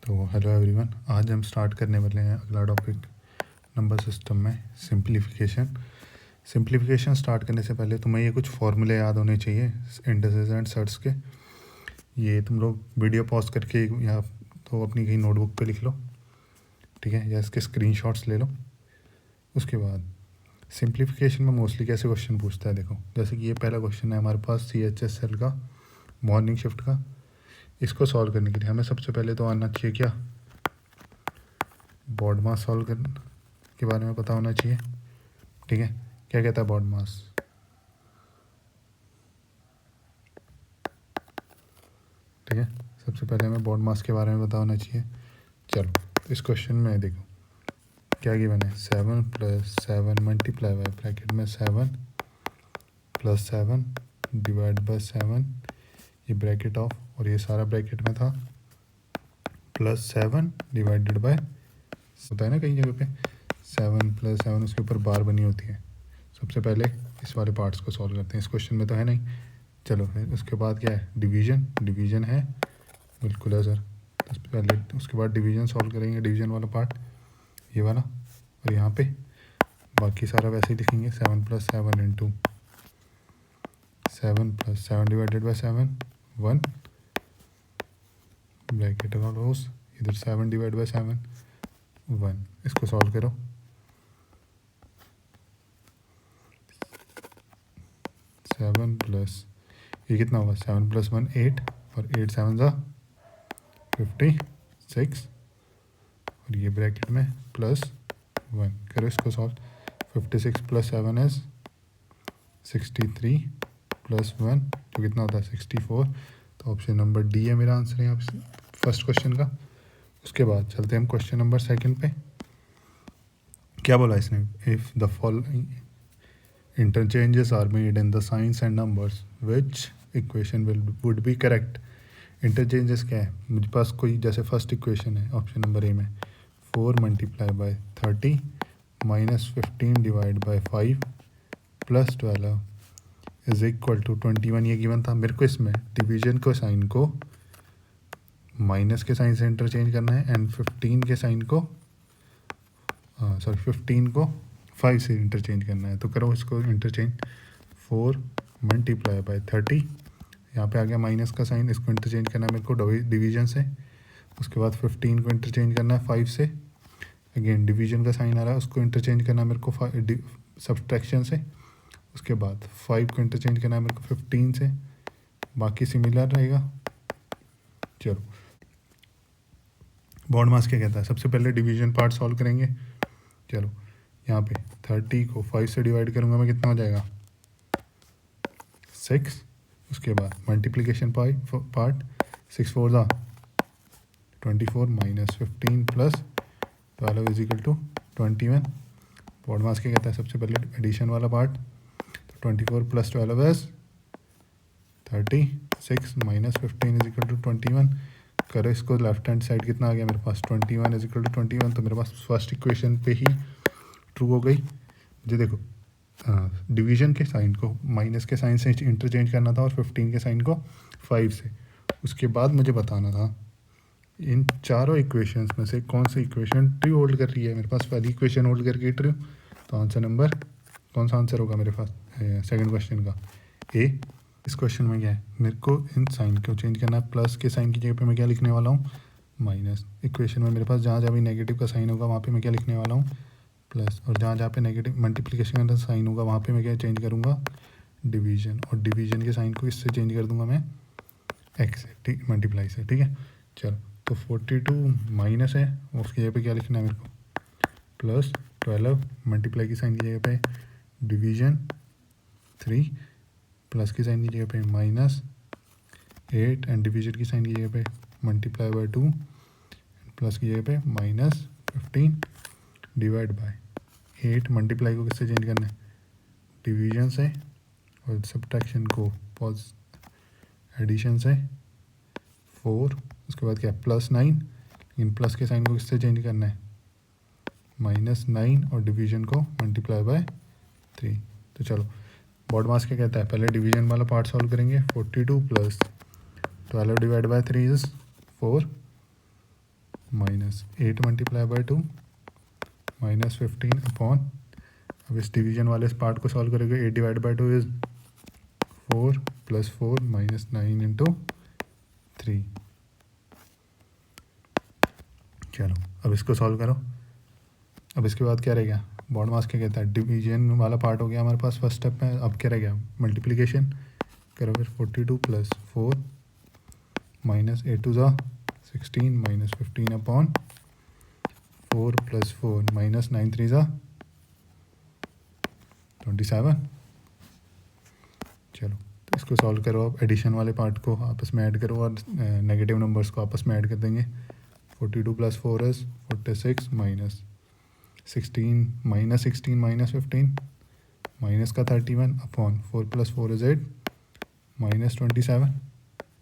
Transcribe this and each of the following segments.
तो hello everyone, आज हम स्टार्ट करने वाले हैं अगला टॉपिक नंबर सिस्टम में सिंप्लीफिकेशन स्टार्ट करने से पहले तुम्हें ये कुछ फॉर्मूले याद होने चाहिए इंडिसेस एंड सर्ट्स के। ये तुम लोग वीडियो पॉज करके या तो अपनी कहीं नोटबुक पे लिख लो, ठीक है, या इसके स्क्रीनशॉट्स ले लो। उसके बाद सिंप्लीफिकेशन में मोस्टली कैसे क्वेश्चन पूछता है, देखो जैसे कि ये पहला क्वेश्चन है हमारे पास CHSL का, मॉर्निंग शिफ्ट का। इसको सॉल्व करने के लिए हमें सबसे पहले तो आना चाहिए क्या, बॉड मास सॉल्व करने के बारे में पता होना चाहिए, ठीक है। क्या कहता है बॉड मास, ठीक है, सबसे पहले हमें बॉड मास के बारे में पता होना चाहिए। चलो इस क्वेश्चन में देखो क्या गिवन है, 7 + 7 मल्टीप्लाई बाय ब्रैकेट में 7 + 7 डिवाइड बाय 7, ये ब्रैकेट ऑफ और ये सारा ब्रैकेट में था, +7 डिवाइडेड बाय, होता है ना कई जगह पे 7 + 7 उसके ऊपर बार बनी होती है। सबसे पहले इस वाले पार्ट्स को सॉल्व करते हैं, इस क्वेश्चन में तो है नहीं। चलो फिर उसके बाद क्या है, डिवीजन है, बिल्कुल है सर। तो पहले उसके बाद डिवीजन सॉल्व करेंगे, डिवीजन वाला पार्ट ये वाला, और यहाँ पे बाकी सारा वैसे ही लिखेंगे, 7 + 7 into 7 + 7 divided by 7 1 bracket close, इधर 7 डिवाइड बाय 7 1। इसको सॉल्व करो, 7 प्लस ये कितना होगा, 7 + 1 8 और 8 7 ज़ा 56 और ये ब्रैकेट में +1 करो इसको सॉल्व। 56 + 7 इज 63 + 1 जो कितना होता है 64। तो ऑप्शन नंबर डी है मेरा आंसर यहाँ पे फर्स्ट क्वेश्चन का। उसके बाद चलते हैं हम क्वेश्चन नंबर सेकंड पे। क्या बोला इसने, if the following interchanges are made in the signs and numbers which equation would be correct। Interchanges क्या है, मुझे पास कोई जैसे फर्स्ट इक्वेशन है ऑप्शन नंबर ए में, 4 × 30 -15 divide by 5 + 12 is equal to 21। ये गिवन था मेरे को, इसमें डिवीजन को साइन को माइनस के साइन से इंटरचेंज करना है एंड 15 के साइन को 15 को 5 से इंटरचेंज करना है। तो करो इसको इंटरचेंज, 4 × 30, यहाँ पे आ गया माइनस का साइन, इसको इंटरचेंज करना है मेरे को डिवीजन से। उसके बाद 15 को इंटरचेंज करना है 5 से, अगेन डिवीजन का साइन आ रहा है, उसको इंटरचेंज करना है मेरे को सब्सट्रैक्शन से। उसके बाद 5 को इंटरचेंज करना है मेरे को 15 से, बाकी सिमिलर रहेगा। चलो बॉड मास क्या कहता है, सबसे पहले डिवीजन पार्ट सॉल्व करेंगे। चलो यहाँ पे 30 को 5 से डिवाइड करूँगा मैं, कितना हो जाएगा 6। उसके बाद मल्टीप्लिकेशन पार्ट 6 4 ज़ा 24 -15 + 12 इज इक्वल टू 21। बॉड मास क्या कहता है, सबसे पहले एडिशन वाला पार्ट, तो 24 + 12 इज 36 -15 इज इक्वल टू 21। करो इसको लेफ्ट हैंड साइड, कितना आ गया मेरे पास 21 इज इक्वल टू 21। तो मेरे पास फर्स्ट इक्वेशन पे ही ट्रू हो गई। मुझे देखो डिवीजन के साइन को माइनस के साइन से इंटरचेंज करना था और 15 के साइन को 5 से। उसके बाद मुझे बताना था इन चारों इक्वेशंस में से कौन सी इक्वेशन ट्रू होल्ड कर रही है। मेरे पास पहली इक्वेशन होल्ड करके ट्रू, तो आंसर नंबर कौन सा आंसर होगा मेरे पास सेकंड क्वेश्चन का ए। इस क्वेश्चन में क्या है, मेरे को इन साइन को चेंज करना है, प्लस के साइन की जगह पे मैं क्या लिखने वाला हूँ माइनस। इक्वेशन में मेरे पास जहाँ जहाँ भी नेगेटिव का साइन होगा वहाँ पे मैं क्या लिखने वाला हूँ प्लस, और जहाँ जहाँ पे नेगेटिव मल्टीप्लिकेशन का साइन होगा वहाँ पे मैं क्या चेंज करूँगा डिवीजन, और डिवीजन के साइन को इससे चेंज कर दूँगा मैं एक्स से, ठीक, मल्टीप्लाई से, ठीक है। चलो तो 42 माइनस है, उसकी जगह पे क्या लिखना है मेरे को +12, मल्टीप्लाई की साइन की जगह पे डिवीजन 3, प्लस की साइन की जगह पे -8 एंड डिवीजन की साइन की जगह पे मल्टीप्लाई बाय 2, प्लस की जगह पे -15 डिवाइड बाय 8। मल्टीप्लाई को किससे चेंज करना है डिवीजन से, और सब्ट्रैक्शन को एडिशन से 4। उसके बाद क्या है +9, लेकिन प्लस के साइन को किससे चेंज करना है -9 और डिवीजन को मल्टीप्लाई बाय 3। तो चलो बॉड मास क्या कहता है, पहले डिवीजन वाला पार्ट सॉल्व करेंगे। 42 + 12 divide by 3 is 4 minus 8 multiply by 2 minus 15 upon, अब इस डिवीजन वाले इस पार्ट को सॉल्व करेंगे। 8 divide by 2 is 4 plus 4 minus 9 into 3। चलो अब इसको सॉल्व करो। अब इसके बाद क्या रह गया, बॉड मास क्या कहता है, डिवीजन वाला पार्ट हो गया हमारे पास फर्स्ट स्टेप में। अब क्या रह गया, मल्टीप्लिकेशन करो फिर। 42 प्लस 4 माइनस 8 टू ज़ा 16 माइनस 15 अपॉन 4 प्लस 4 माइनस 9 3 ज़ा 27। चलो तो इसको सॉल्व करो। अब एडिशन वाले पार्ट को आपस में ऐड करो और नेगेटिव नंबर्स को आपस में ऐड कर देंगे। 42 plus 4 is 46 minus 16 minus 16 minus 15 minus का 31 अपॉन 4 प्लस 4 इज़ 8 माइनस 27।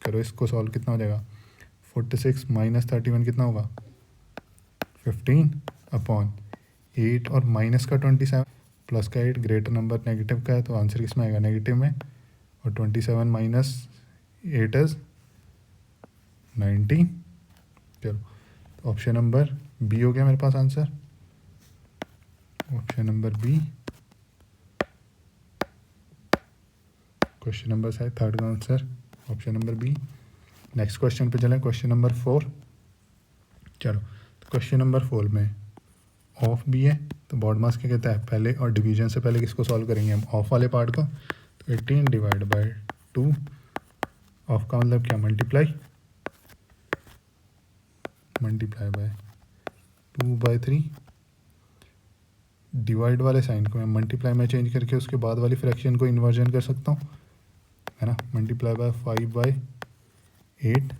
करो इसको सॉल्व, कितना हो जाएगा, 46 माइनस 31 कितना होगा, 15 अपॉन 8 और माइनस का 27 प्लस का 8, ग्रेटर नंबर नेगेटिव का है तो आंसर किस में आएगा, नेगेटिव में। और 27 माइनस 8 इज़ 19। चलो तो ऑप्शन नंबर बी हो गया मेरे पास answer, option number B. Question number शायद थर्ड का answer option number B. Next question पे चलें, क्वेश्चन नंबर 4। चलो तो क्वेश्चन नंबर 4 में ऑफ भी है, तो बॉड मास क्या कहता है, पहले और डिवीजन से पहले किसको सॉल्व करेंगे हम, ऑफ वाले पार्ट को। तो 18 डिवाइड बाई 2, ऑफ का मतलब क्या, मल्टीप्लाई बाय 2/3। डिवाइड वाले साइन को मैं मल्टीप्लाई में चेंज करके उसके बाद वाली फ्रैक्शन को इन्वर्जन कर सकता हूँ, है ना। मल्टीप्लाई बाय 5/8,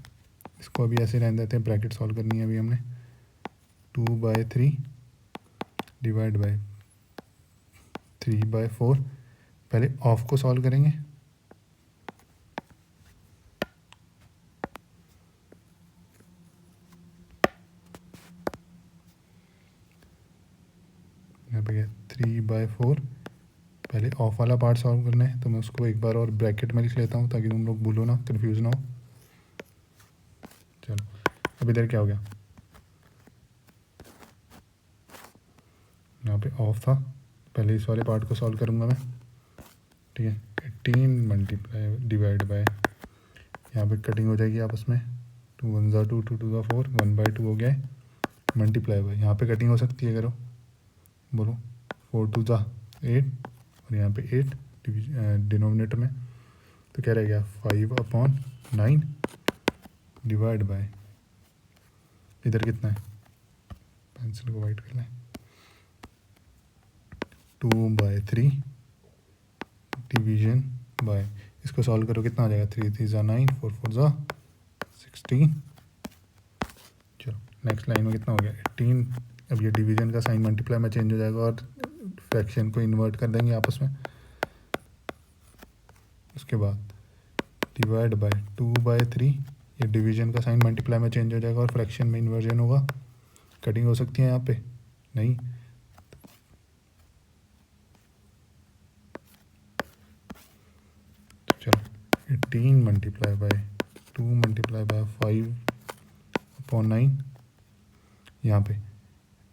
इसको अभी ऐसे रहने देते हैं, ब्रैकेट सॉल्व करनी है अभी हमने। 2/3 डिवाइड बाय 3/4। पहले ऑफ को सॉल्व करेंगे, यहाँ पे 3/4। पहले ऑफ वाला पार्ट सॉल्व करना है, तो मैं उसको एक बार और ब्रैकेट में लिख लेता हूँ ताकि तुम लोग भूलो ना, कंफ्यूज ना हो। चलो अब इधर क्या हो गया, यहाँ पे ऑफ था, पहले इस वाले पार्ट को सॉल्व करूँगा मैं, ठीक है। 18 मल्टीप्लाई डिवाइड बाय, यहाँ पे कटिंग हो जाएगी आपस में, 2 1 ज़ा 2 2 2 ज़ा 4 1/2 हो गया है। मल्टीप्लाई बाय, यहाँ पे कटिंग हो सकती है, करो बोलो। 4 2 ज़ा 8 और यहाँ पे 8 डिनोमिनेटर में, तो क्या रह गया, 5/9 डिवाइड बाय, इधर कितना है, पेंसिल को वाइट कर लें, 2/3 डिवीजन बाय, इसको सॉल्व करो कितना आ जाएगा, 3 3 ज़ा 9 4 4 ज़ा 16। चलो नेक्स्ट लाइन में कितना हो गया, 18। अब ये डिवीजन का साइन मल्टीप्लाई में चेंज हो जाएगा और फ्रैक्शन को इन्वर्ट कर देंगे आपस में। उसके बाद डिवाइड बाय 2/3, ये डिवीजन का साइन मल्टीप्लाई में चेंज हो जाएगा और फ्रैक्शन में इन्वर्जन होगा। कटिंग हो सकती है यहाँ पे, नहीं। तो चलो 18 मल्टीप्लाई बाय 2 मल्टीप्लाई बाय 5/9, यहाँ पे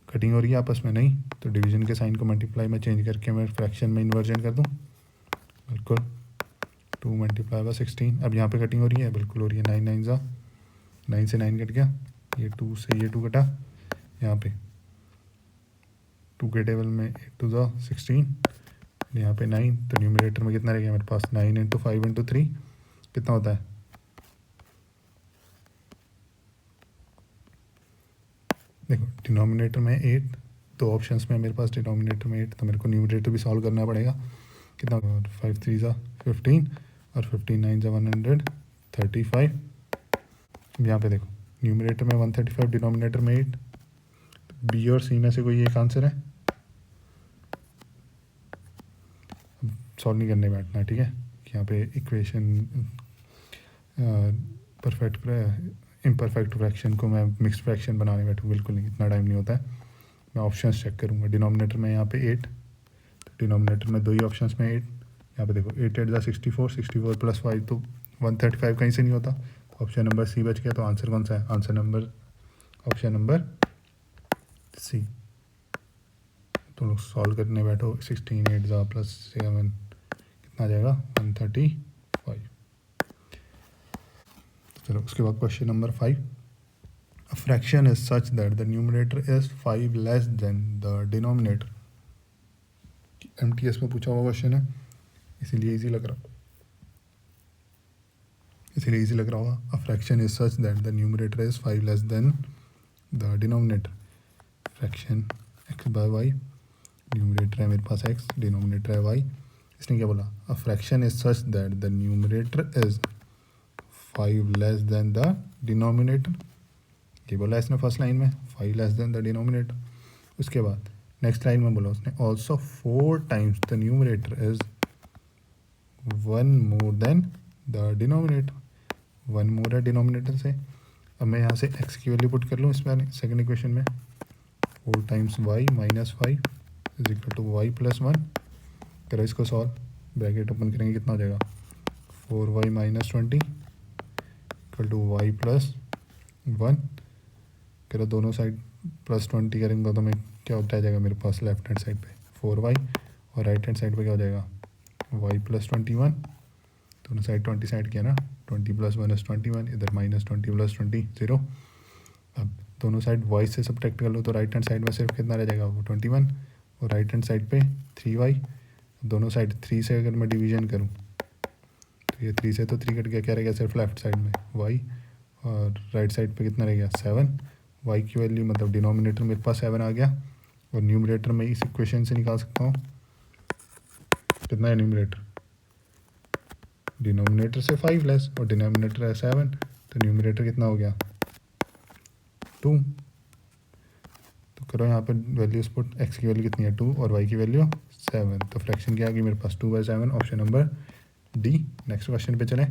कटिंग हो रही है आपस में, नहीं। तो डिवीजन के साइन को मल्टीप्लाई में चेंज करके मैं फ्रैक्शन में इन्वर्जन कर दूँ, बिल्कुल। 2 मल्टीप्लाई बाय 16, अब यहाँ पे कटिंग हो रही है, बिल्कुल हो रही है। 9 9 ज़ा 9 से 9 कट गया, ये 2 से ये 2 कटा, यहाँ पे 2 के टेबल में 8 2 ज़ा 16, यहाँ पे 9, तो न्यूमरेटर में कितना रह गया मेरे पास, 9 × 5 × 3 कितना होता है, देखो डिनोमिनेटर में 8, तो ऑप्शंस में मेरे पास डिनोमिनेटर में 8, तो मेरे को न्यूमरेटर भी सॉल्व करना पड़ेगा। कितना, 5 3 ज़ा 15 और 15 9 ज़ा 135। यहाँ पे देखो न्यूमरेटर में 135, डिनोमिनेटर में 8, बी और सी में से कोई एक आंसर है। अब सॉल्व नहीं करने बैठना, ठीक है। यहाँ पे इक्वेशन परफेक्ट इम्परफेक्ट फ्रैक्शन को मैं मिक्स्ड फ्रैक्शन बनाने बैठूँ, बिल्कुल नहीं, इतना टाइम नहीं होता है। मैं ऑप्शंस चेक करूँगा, डिनोमिनेटर में यहाँ पे 8, तो डिनोमिनेटर में 2 ही ऑप्शंस में 8, यहाँ पे देखो 8 8 ज़ा 64, 64 प्लस 5 तो 135 कहीं से नहीं होता, ऑप्शन नंबर सी बच गया। तो आंसर कौन सा है, answer number option number C. तुम लोग सॉल्व करने बैठो, 16 8 जा प्लस 7 कितना आ जाएगा 135। चलो उसके बाद question number 5, a fraction is such that the numerator is 5 less than the denominator. MTS में पूछा हुआ क्वेश्चन है, इसीलिए इजी लग रहा होगा। A fraction is such that the numerator is 5 less than the denominator. Fraction x by y, numerator है मेरे पास x, डिनोमिनेटर है y। इसने क्या बोला, a fraction is such that the numerator is 5 less than the denominator. ये बोला इसने फर्स्ट लाइन में 5 लेस देन द डिनोमिनेटर। उसके बाद नेक्स्ट लाइन में बोला उसने also 4 times the numerator is 1 more than the denominator. 1 मोर है डिनोमिनेटर से। अब मैं यहाँ से x की वैल्यू पुट कर लूँ इसमें सेकेंड इक्वेशन में, 4 times y minus 5 is equal to y plus 1। करो इसको सॉल्व, ब्रैकेट ओपन करेंगे कितना हो जाएगा 4y minus 20 equal to y plus 1। करो दोनों साइड प्लस 20 करेंगे तो मैं क्या होता है जाएगा मेरे पास लेफ्ट हैंड साइड पे 4y और राइट हैंड साइड पे क्या हो जाएगा y प्लस 21। दोनों साइड 20 साइड किया ना, 20 प्लस 1 इज 21, इधर माइनस 20 प्लस 20 0। अब दोनों साइड y से सब्ट्रैक्ट कर लो तो राइट हैंड साइड में सिर्फ कितना रह जाएगा वो 21, और राइट हैंड साइड पे 3y। दोनों साइड 3 से अगर मैं डिवीजन करूँ तो ये 3 से तो 3 कट गया, क्या रह गया सिर्फ लेफ्ट साइड में y, और राइट साइड पे कितना रह गया 7। y की वैल्यू मतलब डिनोमिनेटर मेरे पास 7 आ गया, और न्यूमरेटर में इस इक्वेशन से निकाल सकता हूँ कितना है न्यूमरेटर, डिनोमिनेटर से 5 लेस और डिनोमिनेटर है 7, तो न्यूमरेटर कितना हो गया 2। तो करो यहाँ पे वैल्यूज पुट, x की वैल्यू कितनी है 2 और y की वैल्यू 7, तो फ्रैक्शन क्या आ गई मेरे पास 2/7, option number D. Next question पे चलें।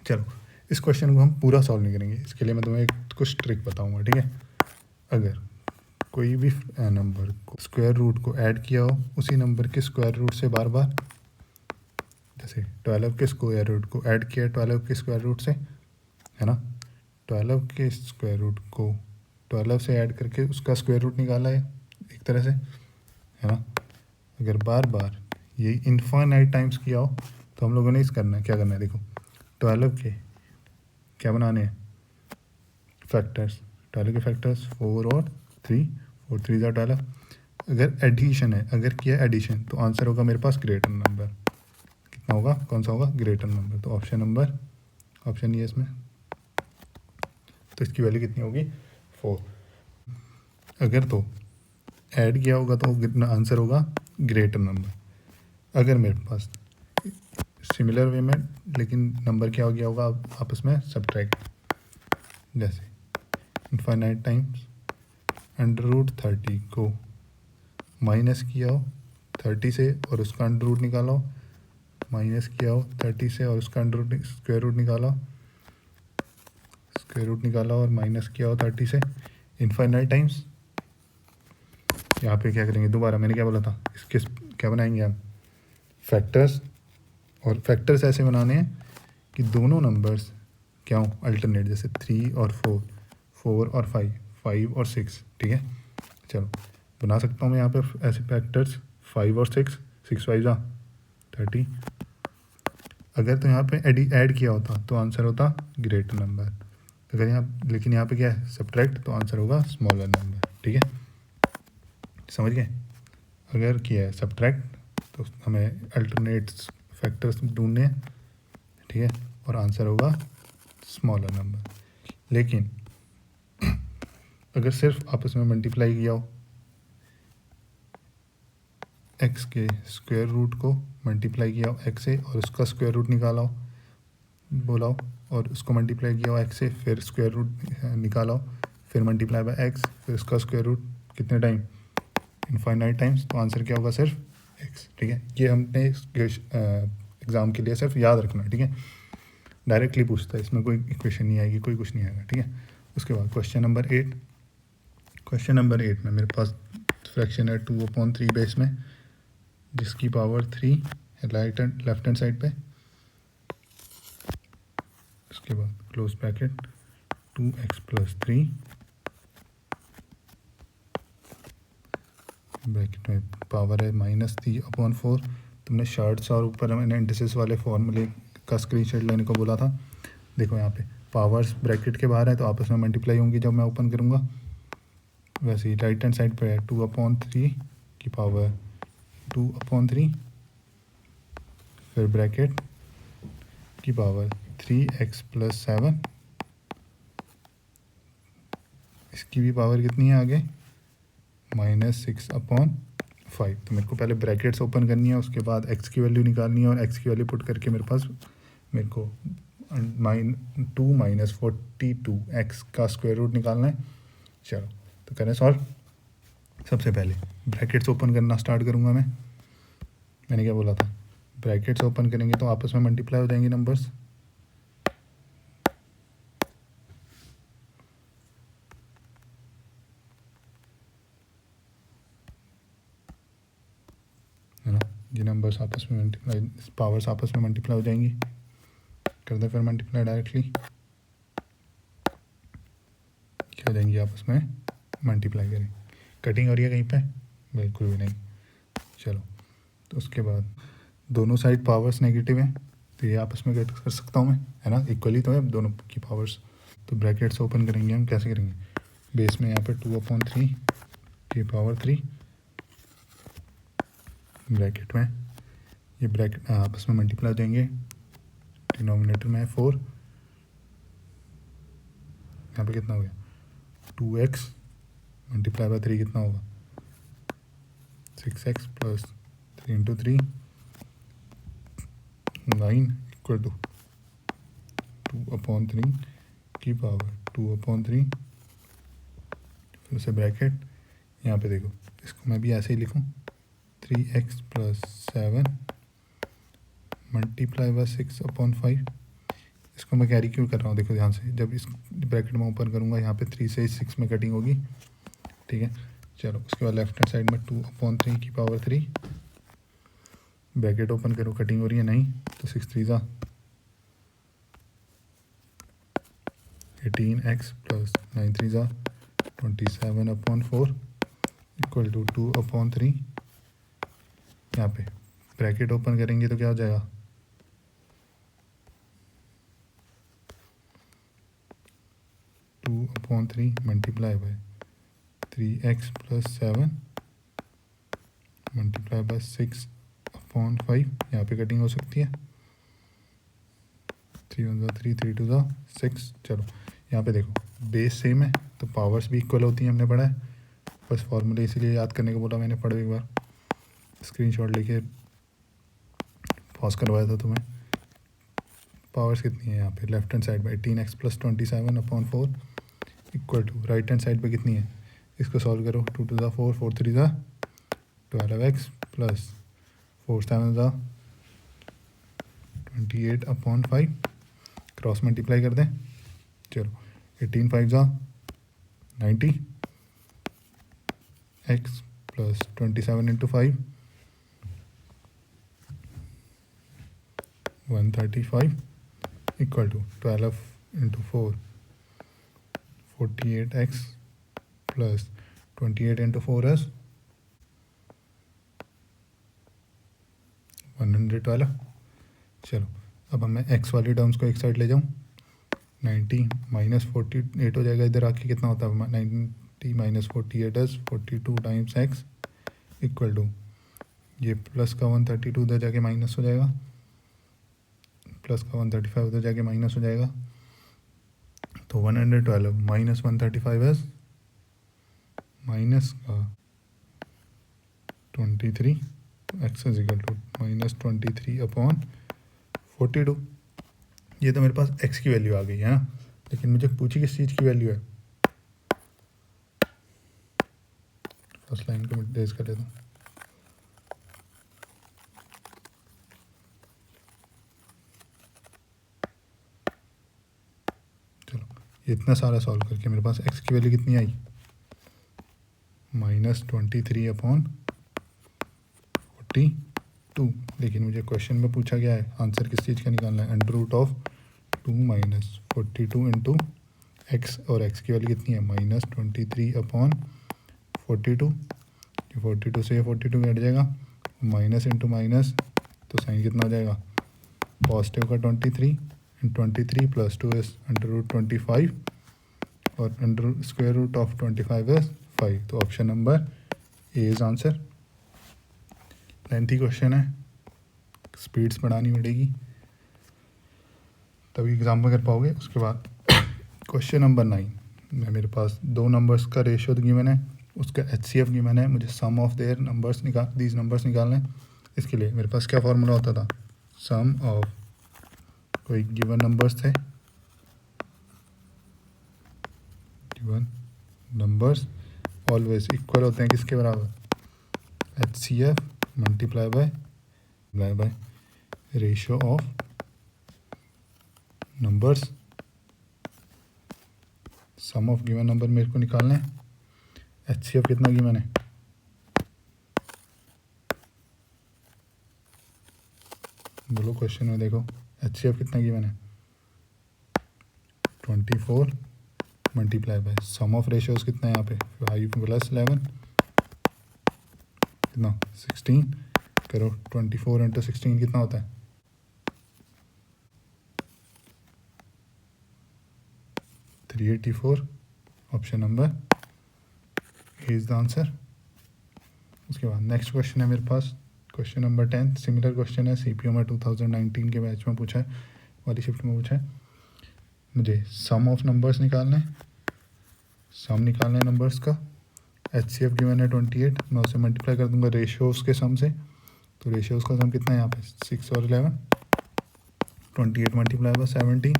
चलो इस क्वेश्चन को हम पूरा सॉल्व नहीं करेंगे, इसके लिए मैं तुम्हें कुछ ट्रिक बताऊंगा, ठीक है। अगर कोई भी नंबर को स्क्वायर रूट को ऐड किया हो, उसी नंबर के स्क्वायर रूट से बार बार, जैसे 12 के स्क्वायर रूट को ऐड किया 12 के स्क्वायर रूट से, है ना, 12 के स्क्वायर रूट को 12 से ऐड करके उसका स्क्वायर रूट निकाला है एक तरह से, है ना। अगर बार बार ये इनफाइनाइट टाइम्स किया हो तो हम लोगों ने क्या करना है, देखो 12 के क्या बनाने हैं फैक्टर्स, 12 के फैक्टर्स 4 और 3, 4 3 ज़ा 12। अगर एडिशन है, अगर किया एडिशन तो आंसर होगा मेरे पास ग्रेटर नंबर, कितना होगा, कौन सा होगा, ग्रेटर नंबर। तो ऑप्शन ये इसमें, तो इसकी वैल्यू कितनी होगी 4। अगर तो ऐड किया होगा तो कितना आंसर होगा ग्रेटर नंबर। अगर मेरे पास सिमिलर वे में लेकिन नंबर क्या हो गया होगा आपस में सब्ट्रैक्ट, जैसे इनफाइनाइट टाइम्स √30 को माइनस किया हो 30 से और उसका अंडर रूट निकाला हो, माइनस किया हो 30 से और उसका स्क्वायर रूट निकाला और माइनस किया हो 30 से इनफाइनाइट टाइम्स। यहाँ पे क्या करेंगे, दोबारा मैंने क्या बोला था, इसके क्या बनाएंगे हम फैक्टर्स, और फैक्टर्स ऐसे बनाने हैं कि दोनों नंबर्स क्या हो अल्टरनेट, जैसे 3 और 4, 4 और 5, 5 और 6, ठीक है। चलो बना सकता हूँ मैं यहाँ पे ऐसे फैक्टर्स 5 और 6, 6 5 जा 30। अगर तो यहाँ पे ऐड किया होता तो आंसर होता ग्रेटर नंबर, अगर यहाँ, लेकिन यहाँ पे क्या है सब्ट्रैक्ट, तो आंसर होगा स्मॉलर नंबर, ठीक है, समझ गए। अगर किया है सब्ट्रैक्ट तो हमें अल्टरनेट फैक्टर्स ढूंढने हैं, ठीक है, और आंसर होगा स्मॉलर नंबर। लेकिन अगर सिर्फ आपस में मल्टीप्लाई किया हो, x के स्क्वायर रूट को मल्टीप्लाई किया हो x से और उसका स्क्वायर रूट निकाला हो, बोला हो, और उसको मल्टीप्लाई किया हो x से, फिर स्क्वायर रूट निकाला हो, फिर मल्टीप्लाई बाय x, फिर उसका स्क्वायर रूट कितने टाइम, इनफाइनाइट टाइम्स, तो आंसर क्या होगा सिर्फ x, ठीक है। ये हमने एग्ज़ाम के लिए सिर्फ याद रखना, ठीक है। डायरेक्टली पूछता है, इसमें कोई इक्वेशन नहीं आएगी, कोई कुछ नहीं आएगा, ठीक है। उसके बाद क्वेश्चन नंबर 8 में मेरे पास फ्रैक्शन है 2/3 बेस में, जिसकी पावर 3 लेफ्ट हैंड साइड पे। उसके बाद क्लोज ब्रैकेट 2x+3 ब्रैकेट में पावर है -3/4। तुमने शर्ट्स और ऊपर मैंने इंडिसेस वाले फॉर्मूले का स्क्रीनशॉट लेने को बोला था। देखो यहाँ पे पावर्स ब्रैकेट के बाहर है तो आपस में मल्टीप्लाई होंगी जब मैं ओपन करूँगा। वैसे ही राइट हैंड साइड पे है 2/3 की पावर 2/3, फिर ब्रैकेट की पावर 3x+7, इसकी भी पावर कितनी है आगे -6/5। तो मेरे को पहले ब्रैकेट्स ओपन करनी है, उसके बाद x की वैल्यू निकालनी है और x की वैल्यू पुट करके मेरे को 2 - 42 x का स्क्वायर रूट निकालना है। चलो तो करें सॉल्व। सबसे पहले ब्रैकेट्स ओपन करना स्टार्ट करूँगा मैंने क्या बोला था, ब्रैकेट्स ओपन करेंगे तो आपस में मल्टीप्लाई हो जाएंगे नंबर्स। है ना, ये नंबर्स आपस में मल्टीप्लाई, पावर्स आपस में मल्टीप्लाई हो जाएंगी। कर दे फिर मल्टीप्लाई डायरेक्टली, क्या हो जाएंगी आपस में मल्टीप्लाई करें। कटिंग हो रही है कहीं पे? बिल्कुल भी नहीं। चलो तो उसके बाद दोनों साइड पावर्स नेगेटिव हैं तो ये आपस में कट कर सकता हूँ मैं, है ना, इक्वली तो है दोनों की पावर्स। तो ब्रैकेट्स ओपन करेंगे हम, कैसे करेंगे, बेस में यहाँ पे 2/3 की पावर 3 ब्रैकेट में, ये ब्रैकेट आपस में मल्टीप्लाई हो जाएंगे। डिनोमिनेटर में है 4, यहाँ पे कितना हो गया 2x मल्टीप्लाई बाय 3 कितना होगा 6x + 3 × 3 9 = 2/3 की पावर 2/3, फिर से ब्रैकेट। यहाँ पे देखो इसको मैं भी ऐसे ही लिखूँ 3x + 7 मल्टीप्लाई बाय 6/5। इसको मैं कैरी क्यों कर रहा हूँ, देखो ध्यान से, जब इस ब्रैकेट में ओपन करूँगा यहाँ पे 3 से 6 में कटिंग होगी, ठीक है। चलो उसके बाद लेफ्ट हैंड साइड में 2/3 की पावर 3 ब्रैकेट ओपन करो, कटिंग हो रही है नहीं, तो 6 3 ज़ा 18x + 9 3 ज़ा 27/4 = 2/3। यहाँ पे ब्रैकेट ओपन करेंगे तो क्या हो जाएगा 2/3 multiply by 3x + 7 multiply by 6/5। यहाँ पे कटिंग हो सकती है, 3 1 ज़ा 3 3 2 ज़ा 6। चलो यहाँ पे देखो बेस सेम है तो पावर्स भी इक्वल होती हैं, हमने पढ़ा है, बस फॉर्मूले इसीलिए याद करने को बोला मैंने, पढ़ो एक बार, स्क्रीनशॉट लेके पॉज करवाया था तुम्हें। पावर्स कितनी है यहाँ पे लेफ्ट हैंड साइड में 18x + 27/4 = राइट हैंड साइड पे कितनी है, इसको सॉल्व करो, 2 2 ज़ा 4 4 3 ज़ा 12x + 4 7 ज़ा 28/5, क्रॉस मल्टीप्लाई कर दें। चलो 18 5 ज़ा 90 x + 27 × 5 135 = 12 × 4 48x + 28 × 4 is 112। चलो अब मैं x वाली टर्म्स को एक साइड ले जाऊँ, 90 - 48 हो जाएगा, इधर आके कितना होता है 90 - 48 is 42 × x = ये प्लस का 132 उधर जाके माइनस हो जाएगा, प्लस का 135 उधर जाके माइनस हो जाएगा, तो 112 - 135 है माइनस का 23, x = -23/42। ये तो मेरे पास x की वैल्यू आ गई है ना, लेकिन मुझे पूछी किस चीज़ की वैल्यू है, फर्स्ट लाइन को मैं रेज कर लेता हूँ। चलो ये इतना सारा सॉल्व करके मेरे पास x की वैल्यू कितनी आई -23/42। लेकिन मुझे क्वेश्चन में पूछा गया है आंसर किस चीज़ का निकालना है, √2 - 42 × एक्स और एक्स की वैल्यू कितनी है -23/42। 42 से 42 कट जाएगा, माइनस इंटू माइनस, तो साइन कितना हो जाएगा पॉजिटिव का 23, एंड 23 + 2 इज √25 और under square root of 25 is 5। तो option number A is answer. Lengthy question है, स्पीड्स बढ़ानी पड़ेगी तभी एग्ज़ाम में कर पाओगे। उसके बाद क्वेश्चन नंबर 9 में मेरे पास दो नंबर्स का रेशियो गिवन है, उसका HCF गिवन है, मुझे sum of their numbers these numbers निकालना है। इसके लिए मेरे पास क्या फार्मूला होता था, सम ऑफ कोई गिवन नंबर्स थे, गिवन नंबर्स ऑलवेज इक्वल होते हैं किसके बराबर, HCF multiply by ratio of numbers. Sum of given number मेरे को निकालना है, HCF कितना गिवन है, बोलो क्वेश्चन में देखो HCF कितना गिवन है 24 multiply by sum of ratios कितना है यहाँ पे 5 + 11 कितना 16 करो, 24 × 16 कितना होता है 384। Option number A is the answer. उसके बाद नेक्स्ट क्वेश्चन है मेरे पास, क्वेश्चन नंबर 10। सिमिलर क्वेश्चन है, CPO में 2019 के बैच में पूछा है, वाली शिफ्ट में पूछा है। मुझे सम ऑफ नंबर्स निकालना है, सम निकालना है नंबर्स का। HCF गिवन है 28, मैं उसे मल्टीप्लाई कर दूंगा रेशियोज के सम से। तो रेशियोज का सम कितना है यहाँ पे 6 और 11, 28 मल्टीप्लाई बाय 70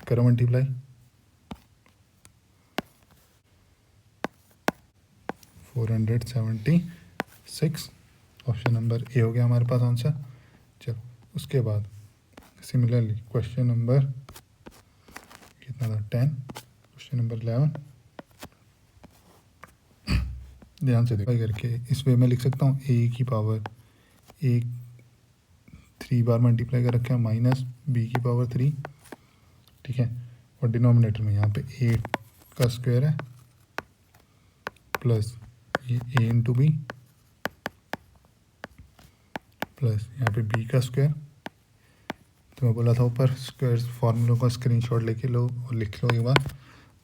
करो मल्टीप्लाई, 476। ऑप्शन नंबर ए हो गया हमारे पास आंसर। चलो उसके बाद सिमिलरली क्वेश्चन नंबर कितना था 10, क्वेश्चन नंबर 11 ध्यान से देखो करके इस वे में लिख सकता हूँ, a की पावर a 3 बार मल्टीप्लाई कर रखा है -b की पावर 3, ठीक है। और डिनोमिनेटर में यहाँ पे a का स्क्वायर है प्लस ये a × b प्लस यहाँ पे b का स्क्वायर। तो मैं बोला था ऊपर स्क्वायर फार्मूलों का स्क्रीनशॉट लेके लो और लिख लो एक बार।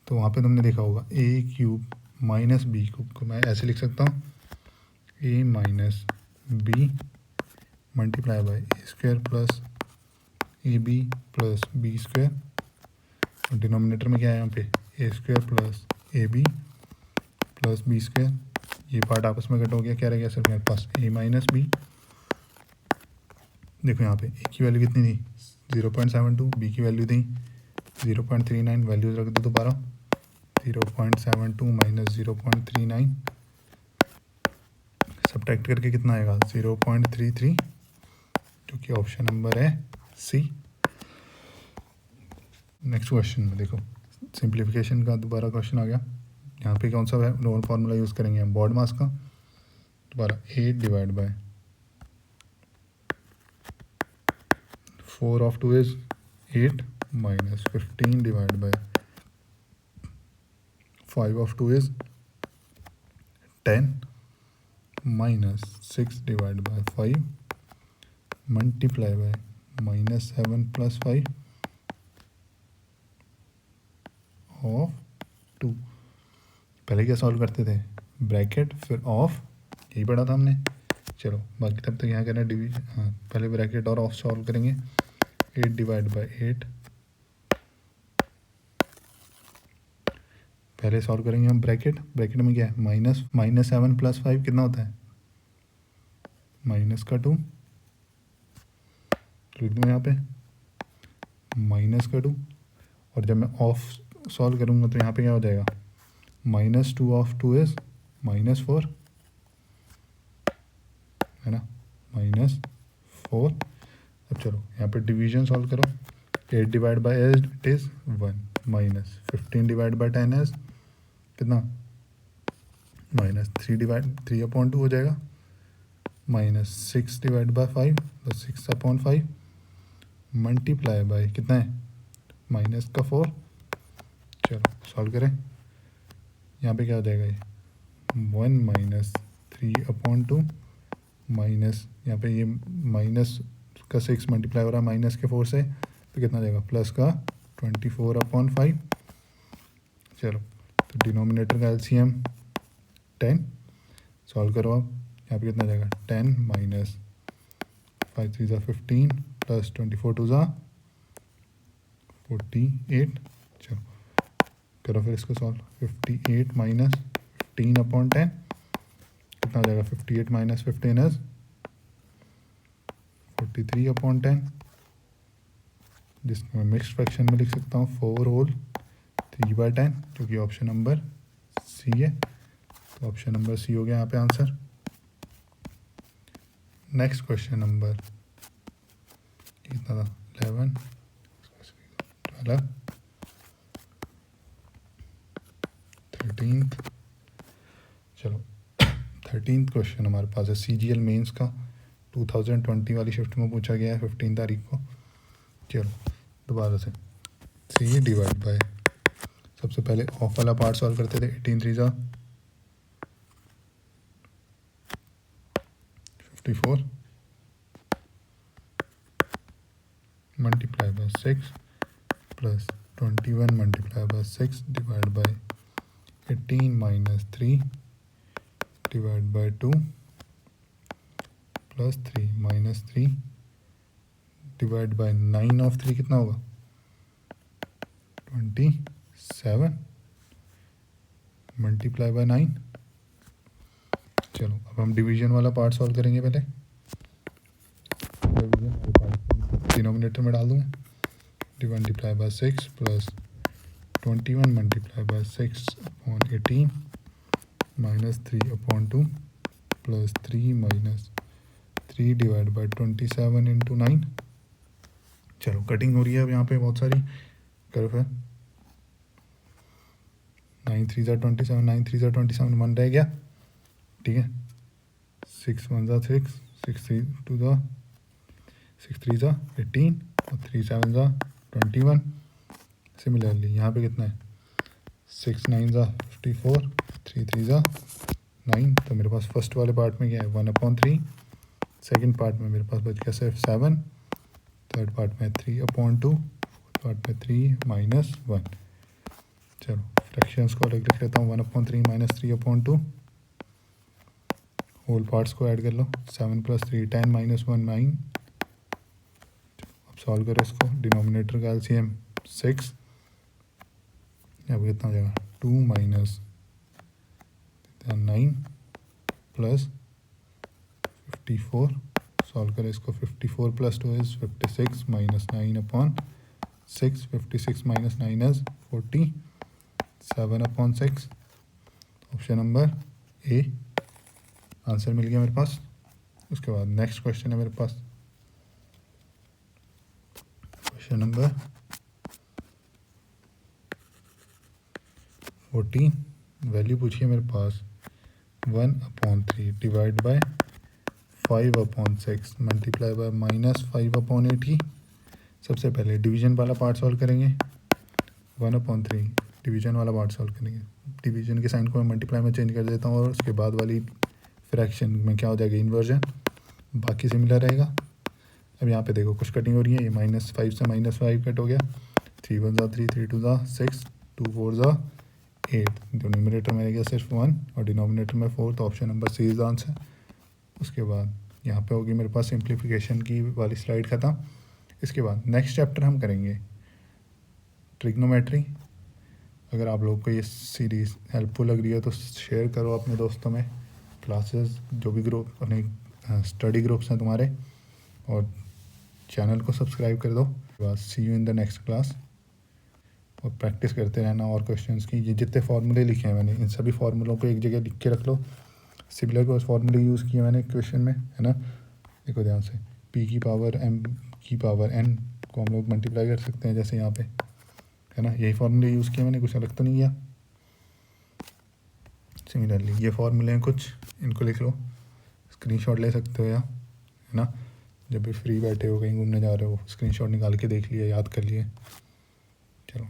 तो वहाँ पे तुमने देखा होगा a³ - b³ को मैं ऐसे लिख सकता हूँ a - b multiply by a² plus ab plus b²। और डिनोमिनेटर में क्या है यहाँ पे a² plus ab plus b²। ये पार्ट आपस में कट हो गया, क्या रह गया सिर्फ मेरे पास a - b। देखो यहाँ पे a की वैल्यू कितनी थी 0.72, b की वैल्यू थी 0.39, वैल्यूज रख दो दोबारा 0.72 - 0.39 सब्ट्रैक्ट करके कितना आएगा 0.33, जो कि ऑप्शन नंबर है सी। नेक्स्ट क्वेश्चन में देखो सिंप्लीफिकेशन का दोबारा क्वेश्चन आ गया। यहाँ पे कौन सा नॉर्मल फार्मूला यूज़ करेंगे हम बॉड मास का, दोबारा 8 divide by 4 of 2 is 8 minus 15 divided by 5 of 2 is 10 minus 6 divided by 5 multiply by -7 + 5 of 2। पहले क्या सॉल्व करते थे ब्रैकेट फिर ऑफ, यही पढ़ा था हमने। चलो बाकी तब तक यहाँ करना डिवीजन, हाँ पहले ब्रैकेट और ऑफ सॉल्व करेंगे। 8 डिवाइड बाय 8 पहले सॉल्व करेंगे हम ब्रैकेट में क्या है -7 + 5 कितना होता है -2, लिख दूँ यहाँ पे -2। और जब मैं ऑफ सॉल्व करूँगा तो यहाँ पे क्या हो जाएगा -2 of 2 is -4, है ना -4। अब चलो यहाँ पे डिवीजन सॉल्व करो। 8 divide by 8 is 1 minus 15 divide bye 10 is कितना -3/2 हो जाएगा, -6 डिवाइड बाय 5 तो 6/5 मल्टीप्लाई बाय कितना है -4। चलो सॉल्व करें, यहाँ पे क्या हो जाएगा, ये 1 माइनस 3/2 माइनस यहाँ पे ये माइनस का 6 मल्टीप्लाई हो रहा है माइनस के 4 से, तो कितना जाएगा प्लस का 24/5। चलो तो डिनोमिनेटर का एलसीएम 10, सॉल्व करो आप, यहाँ पे कितना जाएगा 10 माइनस 5 3 15 प्लस 24 2 48। चलो करो फिर इसको सॉल्व, 58 माइनस 15/10 कितना हो जाएगा, 58 माइनस 15 इज 43/10, जिसको मैं मिक्स्ड फ्रैक्शन में लिख सकता हूँ 4 होल 3/10, जो कि ऑप्शन नंबर सी है। तो ऑप्शन नंबर सी हो गया यहाँ पे आंसर। नेक्स्ट क्वेश्चन नंबर कितना था, 11 12 13। चलो 13 क्वेश्चन हमारे पास है CGL मेंस का, 2020 वाली शिफ्ट में पूछा गया है 15 तारीख को। चलो दोबारा से, सी डिवाइड बाय, सबसे पहले ऑफ वाला पार्ट सॉल्व करते थे, 18 3 54 multiply by 6 plus 21 multiply by 6 divide by 18 minus 3 divide by 2 plus 3 minus 3 divide by 9 of 3 कितना होगा 27 मल्टीप्लाई बाय 9। चलो अब हम डिवीजन वाला पार्ट सॉल्व करेंगे, पहले डिवीजन वाला पार्ट डिनोमिनेटर में डाल दूँगा, multiply by 6 plus 21 multiply by 6/18 minus 3/2 plus 3 minus 3 divide by 27 into 9। चलो कटिंग हो रही है अब यहाँ पे बहुत सारी, करो फिर, 9 3 27 9 3 27 1 रह गया, ठीक है, 6 1 6 6 3 2 6 3 18 और 3 7 21। सिमिलरली यहाँ पे कितना है, 6 9 54 3 3 9। तो मेरे पास फर्स्ट वाले पार्ट में क्या है 1/3, सेकंड पार्ट में मेरे पास बच गया सिर्फ 7, थर्ड पार्ट में 3/2, फोर्थ पार्ट में 3 माइनस 1। चलो फ्रैक्शंस को अलग लिख लेता हूँ, 1/3 माइनस 3/2, होल पार्ट्स को ऐड कर लो, 7 प्लस 3 10 माइनस 1 9। अब सॉल्व करो इसको, डिनोमिनेटर का एलसीएम 6, अब कितना हो जाएगा 2 माइनस 9 प्लस 54। सॉल्व करें इसको, 54 plus 2 is 56 minus 9/6, 56 minus 9 is 47/6। Option number A answer मिल गया मेरे पास। उसके बाद नेक्स्ट क्वेश्चन है मेरे पास, क्वेश्चन नंबर 14। वैल्यू पूछिए मेरे पास 1/3 divide by 5/6 multiply by minus 5/80। सबसे पहले डिवीजन वाला पार्ट सॉल्व करेंगे, 1/3 डिवीजन वाला पार्ट सॉल्व करेंगे, डिवीजन के साइन को मैं मल्टीप्लाई में चेंज कर देता हूँ और उसके बाद वाली फ्रैक्शन में क्या हो जाएगा इन्वर्जन, बाकी सिमिलर रहेगा। अब यहाँ पे देखो कुछ कटिंग हो रही है, ये -5 से -5 कट हो गया, 3 1 3 3 2 6 2 4 8, जो न्यूमरेटर में रहेगा सिर्फ 1 और डिनोमिनेटर में 4, तो option number C is answer. उसके बाद यहाँ पे होगी मेरे पास सिंप्लीफिकेशन की वाली स्लाइड ख़त्म। इसके बाद नेक्स्ट चैप्टर हम करेंगे ट्रिग्नोमेट्री। अगर आप लोग को ये सीरीज़ हेल्पफुल लग रही है तो शेयर करो अपने दोस्तों में, क्लासेस जो भी ग्रुप अपने स्टडी ग्रुप्स हैं तुम्हारे, और चैनल को सब्सक्राइब कर दो। बस see you in the next class, और प्रैक्टिस करते रहना और क्वेश्चंस की। ये जितने फार्मूले लिखे हैं मैंने, इन सभी फार्मूलों को एक जगह लिख के रख लो। सिमिलर को फार्मूले यूज़ किए मैंने क्वेश्चन में, है ना, देखो ध्यान से, p की पावर m की पावर n को हम लोग मल्टीप्लाई कर सकते हैं जैसे यहाँ पे, है ना, यही फार्मूले यूज़ किए मैंने, कुछ अलग तो नहीं किया। सिमिलरली ये फार्मूले हैं कुछ, इनको लिख लो, स्क्रीनशॉट ले सकते हो, या है ना, जब भी फ्री बैठे हो कहीं घूमने जा रहे हो स्क्रीनशॉट निकाल के देख लिए, याद कर लिए। चलो